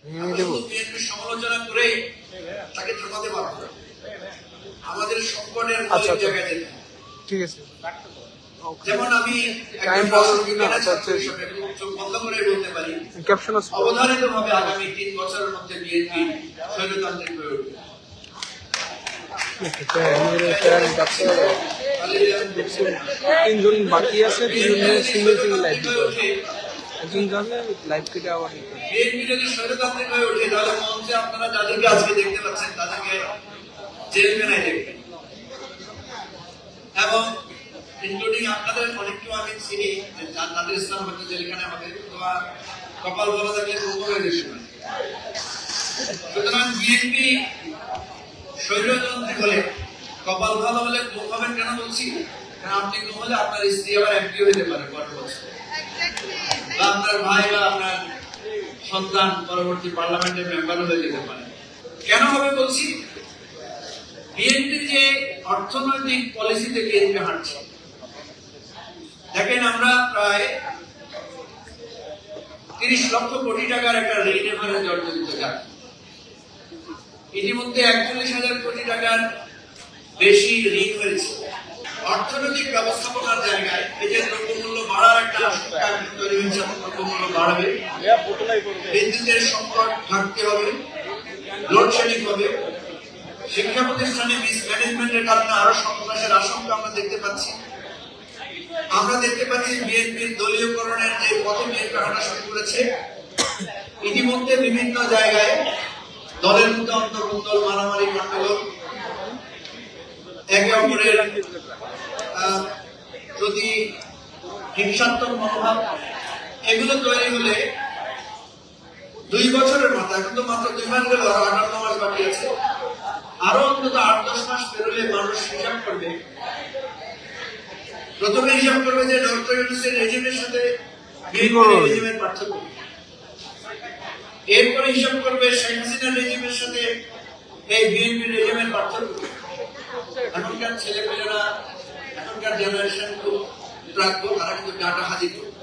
বিএনপির সমালোচনা করে তাকে থামাতে পারবো না। আমাদের সংকটের জায়গায় ঠিক আছে। যেমন আমি বন্ধ করে বলতে পারি, অবধারিত ভাবে আগামী 3 বছরের মধ্যে বিএনপি স্বৈরতান্ত্রিক হয়ে উঠবে। তিনজন বাকি আছে, তিনজনের সিঙ্গেল সিঙ্গেল লাইভ একজন যাবে লাইভ কেটে আবার বিএনপি যদি স্বৈরতান্ত্রিক হয়ে ওঠে তাহলে মঞ্চে আপনারা যাদেরকে আজকে দেখতে পাচ্ছেন তাদেরকে জেলখানায় দেখবেন, এবং ইনক্লুডিং আপনাদের অনেককেও আমি চিনি তাদের স্থান হয়তো জেলখানায় হবে, অথবা কপাল ভালো থাকলে হয়ে যেতে পারে। সুতরাং বিএনপি স্বৈরতান্ত্রিক হলে, কপাল ভালো হলে গুম হবেন কেন বলছি, কারণ আপনি গুম হলে আপনার স্ত্রী আবার এমপি হইতে পারে পরের বছর, বা আপনার ভাই বা আপনার সন্তান পরবর্তী পার্লামেন্টের মেম্বারও হয়ে যেতে পারে। কেন হবে বলছি, বিএনপি যে অর্থনৈতিক পলিসিতে বিএনপি হাঁটছে, দেখেন আমরা প্রায় 30 লক্ষ কোটি টাকার একটা ঋণের ভারে জর্জরিত যাচ্ছি। ইতিমধ্যে 41,000 কোটি টাকার বেশি ঋণ হয়েছে। অর্থনৈতিক ব্যবস্থাপনার জায়গায় এই যে দ্রব্যমূল্য বাড়ার একটা আশঙ্কা তৈরি হয়েছে, দ্রব্যমূল্য বাড়বে, বিদ্যুতের সংকট থাকতে হবে, লোডশেডিং হবে, শিক্ষা প্রতিষ্ঠানে মিসম্যানেজমেন্টের কারণে আরো সন্ত্রাসের আশঙ্কা আমরা দেখতে পাচ্ছি। আমরা দেখতে পাচ্ছি বিএনপির দলীয়করণের যে পথে বিএনপি হাঁটা শুরু করেছে, ইতিমধ্যে বিভিন্ন জায়গায় দলের মধ্যে অন্তর্ভুক্ত মারামারি গন্ডগোল, একে অপরের প্রতি হিংসাত্মক মনোভাব, এগুলো তৈরি হলে 2 বছরের মাথা, এখন তো মাত্র 2 মাস গেল, 58 মাস বাকি আছে, আরো অন্তত 8-10 মাস পেরোলে মানুষ হিসাব করবে। প্রথমে হিসাব করবে যে ডক্টর ইউনূসের রেজিমের সাথে বিএনপির রেজিমের পার্থক্য, এরপরে হিসাব করবে শেখ হাসিনার রেজিমের সাথে এই বিএনপির রেজিমের পার্থক্য। এখনকার ছেলেমেয়েরা, এখনকার জেনারেশন খুব প্রাজ্ঞ, তারা কিন্তু ডাটা হাজির করবে।